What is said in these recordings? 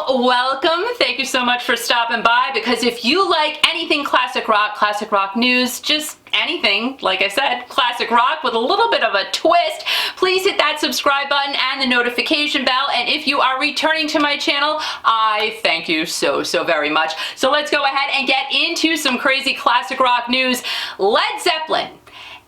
Welcome. Thank you so much for stopping by, because if you like anything classic rock news, just anything, like I said, classic rock with a little bit of a twist, please hit that subscribe button and the notification bell. And if you are returning to my channel, I thank you so very much. So let's go ahead and get into some crazy classic rock news. Led Zeppelin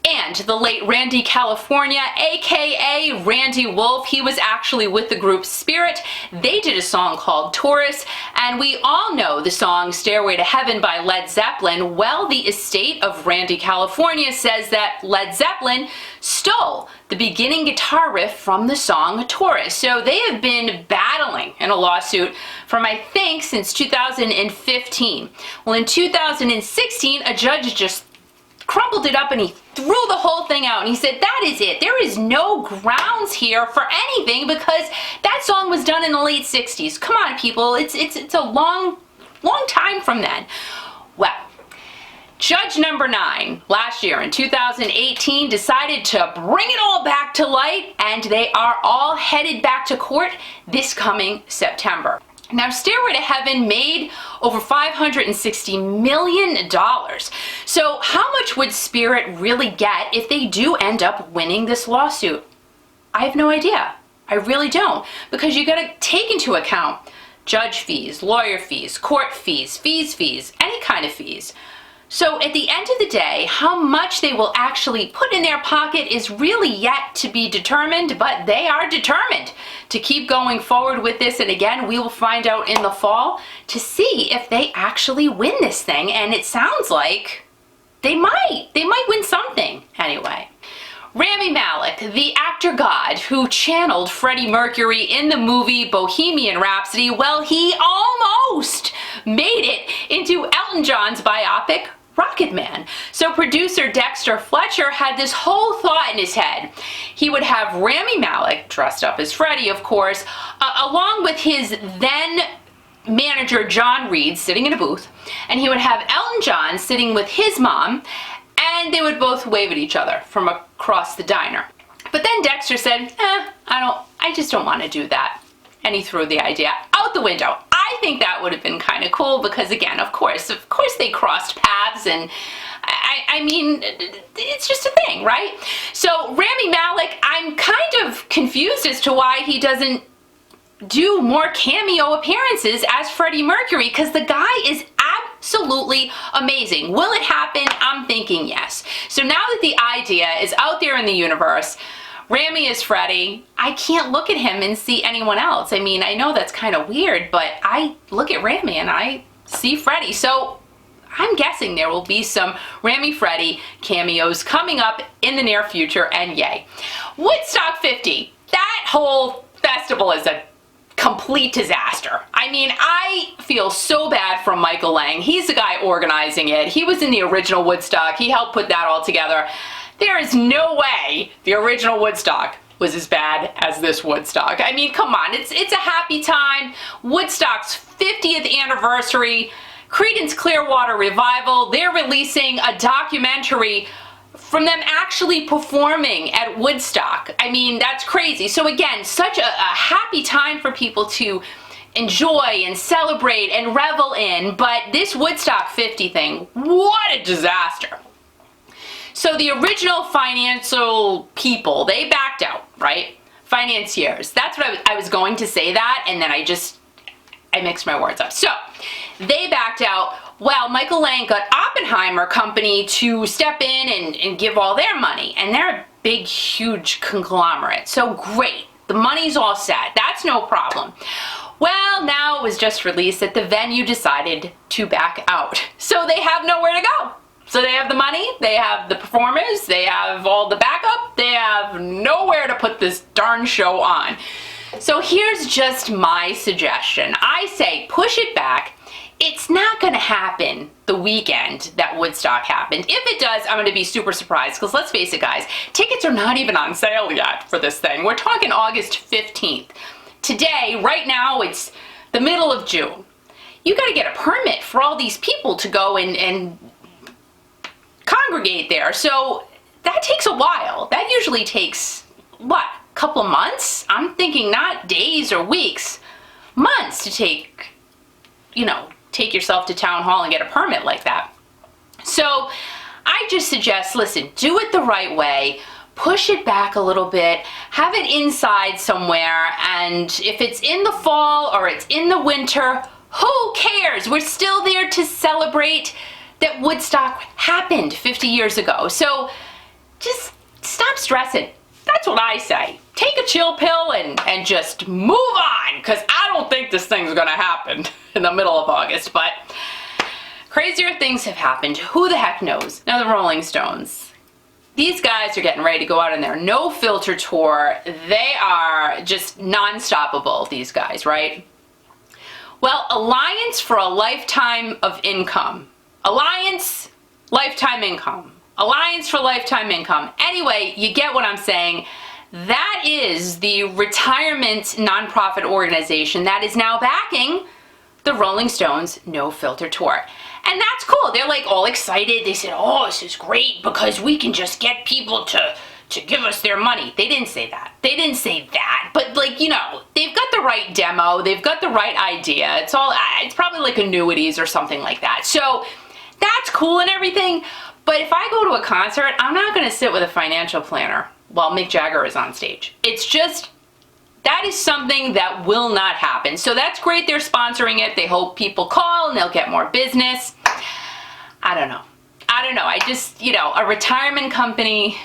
and the late Randy California, aka Randy Wolf, he was actually with the group Spirit. They did a song called Taurus, and we all know the song Stairway to Heaven by Led Zeppelin. Well, the estate of Randy California says that Led Zeppelin stole the beginning guitar riff from the song Taurus. So they have been battling in a lawsuit from, I think, since 2015. Well, in 2016, a judge just crumpled it up and he threw the whole thing out, and he said that is it. There is no grounds here for anything because that song was done in the late 60s. Come on, people, it's a long time from then. Well, Judge number 9 last year in 2018 decided to bring it all back to light, and they are all headed back to court this coming September. Now, Stairway to Heaven made over $560 million. So how much would Spirit really get if they do end up winning this lawsuit? I have no idea. I really don't. Because you gotta take into account judge fees, lawyer fees, court fees, any kind of fees. So at the end of the day, how much they will actually put in their pocket is really yet to be determined, but they are determined to keep going forward with this. And again, we will find out in the fall to see if they actually win this thing. And it sounds like they might win something anyway. Rami Malek, the actor god who channeled Freddie Mercury in the movie Bohemian Rhapsody, well, he almost made it into Elton John's biopic Rocketman. So producer Dexter Fletcher had this whole thought in his head. He would have Rami Malek, dressed up as Freddie, of course, along with his then manager John Reed sitting in a booth, and he would have Elton John sitting with his mom, and they would both wave at each other from across the diner. But then Dexter said, I just don't want to do that. And he threw the idea out the window. I think that would have been kind of cool because, again, of course they crossed paths, and I mean, it's just a thing, right? So Rami Malek, I'm kind of confused as to why he doesn't do more cameo appearances as Freddie Mercury, because the guy is absolutely amazing. Will it happen? I'm thinking yes. So now that the idea is out there in the universe, Rami is Freddie, I can't look at him and see anyone else. I mean, I know that's kind of weird, but I look at Rami and I see Freddie. So I'm guessing there will be some Rami Freddie cameos coming up in the near future, and yay. Woodstock 50, that whole festival is a complete disaster. I mean, I feel so bad for Michael Lang. He's the guy organizing it. He was in the original Woodstock. He helped put that all together. There is no way the original Woodstock was as bad as this Woodstock. I mean, come on, it's a happy time. Woodstock's 50th anniversary, Creedence Clearwater Revival, they're releasing a documentary from them actually performing at Woodstock. I mean, that's crazy. So again, such a happy time for people to enjoy and celebrate and revel in, but this Woodstock 50 thing, what a disaster. So the original financial people, they backed out, right? Financiers. That's what I was going to say that, and then I mixed my words up. So they backed out. Well, Michael Lang got Oppenheimer Company to step in and give all their money, and they're a big, huge conglomerate. So great. The money's all set. That's no problem. Well, now it was just released that the venue decided to back out. So they have nowhere to go. So they have the money, they have the performers, they have all the backup, they have nowhere to put this darn show on. So here's just my suggestion. I say push it back. It's not going to happen the weekend that Woodstock happened. If it does, I'm going to be super surprised, because let's face it, guys, tickets are not even on sale yet for this thing. We're talking August 15th. Today, right now, it's the middle of June. You got to get a permit for all these people to go and congregate there. So that takes a while. That usually takes, what, a couple of months? I'm thinking not days or weeks. months to take yourself to town hall and get a permit like that. So I just suggest, listen, do it the right way. Push it back a little bit, have it inside somewhere, and if it's in the fall or it's in the winter, who cares? We're still there to celebrate that Woodstock happened 50 years ago. So just stop stressing. That's what I say. Take a chill pill and just move on, because I don't think this thing's gonna happen in the middle of August, but crazier things have happened. Who the heck knows? Now the Rolling Stones. These guys are getting ready to go out on their No Filter tour. They are just non-stoppable, these guys, right? Well, Alliance for a Lifetime of Income. Alliance, lifetime income. Alliance for Lifetime Income. Anyway, you get what I'm saying. That is the retirement nonprofit organization that is now backing the Rolling Stones No Filter tour. And that's cool. They're like all excited. They said, oh, this is great because we can just get people to give us their money. They didn't say that. They didn't say that. But like, you know, they've got the right demo. They've got the right idea. It's probably like annuities or something like that. So that's cool and everything. But if I go to a concert, I'm not going to sit with a financial planner while Mick Jagger is on stage. It's just, that is something that will not happen. So that's great they're sponsoring it. They hope people call and they'll get more business. I don't know. I just, a retirement company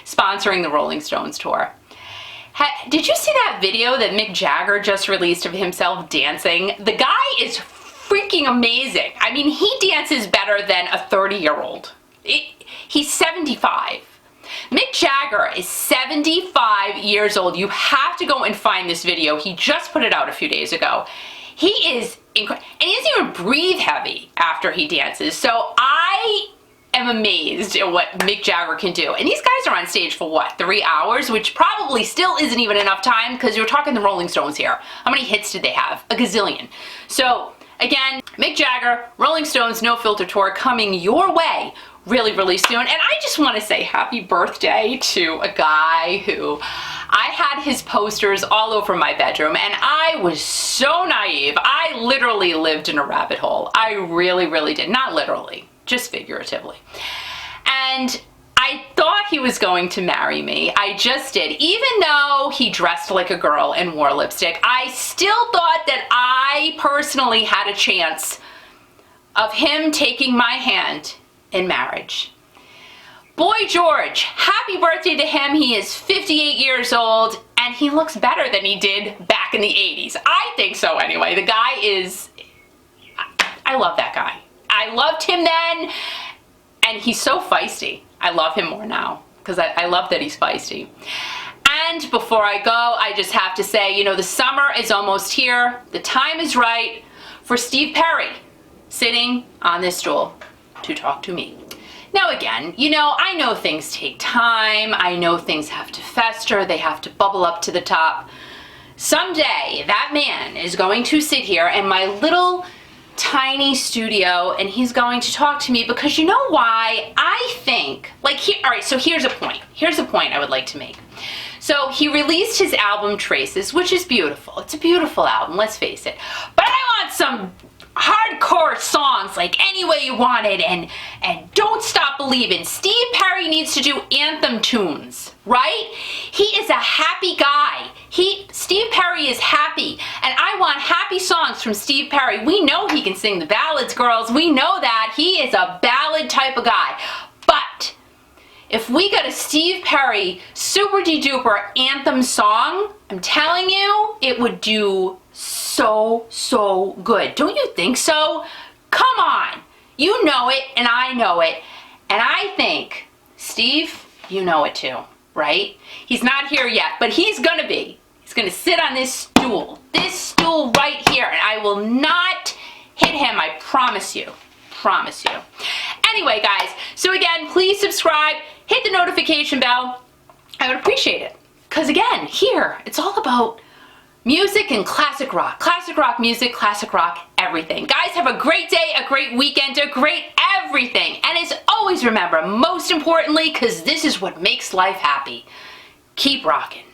sponsoring the Rolling Stones tour. Did you see that video that Mick Jagger just released of himself dancing? The guy is freaking amazing. I mean, he dances better than a 30-year-old. He's 75. Mick Jagger is 75 years old. You have to go and find this video. He just put it out a few days ago. He is incredible. And he doesn't even breathe heavy after he dances. So I am amazed at what Mick Jagger can do. And these guys are on stage for what, 3 hours? Which probably still isn't even enough time, because you're talking the Rolling Stones here. How many hits did they have? A gazillion. So again, Mick Jagger, Rolling Stones No Filter tour coming your way really, really soon. And I just want to say happy birthday to a guy who I had his posters all over my bedroom, and I was so naive. I literally lived in a rabbit hole. I really, really did. Not literally, just figuratively. And I thought he was going to marry me. I just did. Even though he dressed like a girl and wore lipstick, I still thought that I personally had a chance of him taking my hand in marriage. Boy George, happy birthday to him. He is 58 years old and he looks better than he did back in the 80s. I think so anyway. The guy is, I love that guy. I loved him then, and he's so feisty. I love him more now because I love that he's feisty. And before I go, I just have to say, the summer is almost here. The time is right for Steve Perry sitting on this stool to talk to me. Now again, I know things take time. I know things have to fester. They have to bubble up to the top. Someday, that man is going to sit here in my little tiny studio and he's going to talk to me, because you know why? I think, all right, so here's a point. Here's a point I would like to make. So he released his album Traces, which is beautiful. It's a beautiful album, let's face it. But I want some hardcore songs like Any Way You Want It and Don't Stop Believin'. Steve Perry needs to do anthem tunes, right? He is a happy guy. Steve Perry is happy, and I want happy songs from Steve Perry. We know he can sing the ballads, girls. We know that. He is a ballad type of guy. But if we got a Steve Perry super-de-duper anthem song, I'm telling you, it would do so good. Don't you think so? Come on. You know it, and I know it. And I think, Steve, you know it too, right? He's not here yet, but he's gonna be. He's gonna sit on this stool right here, and I will not hit him, I promise you. Promise you. Anyway, guys, so again, please subscribe, hit the notification bell. I would appreciate it. Because again, here, it's all about music and classic rock music, classic rock everything. Guys, have a great day, a great weekend, a great everything. And as always, remember, most importantly, because this is what makes life happy, keep rocking.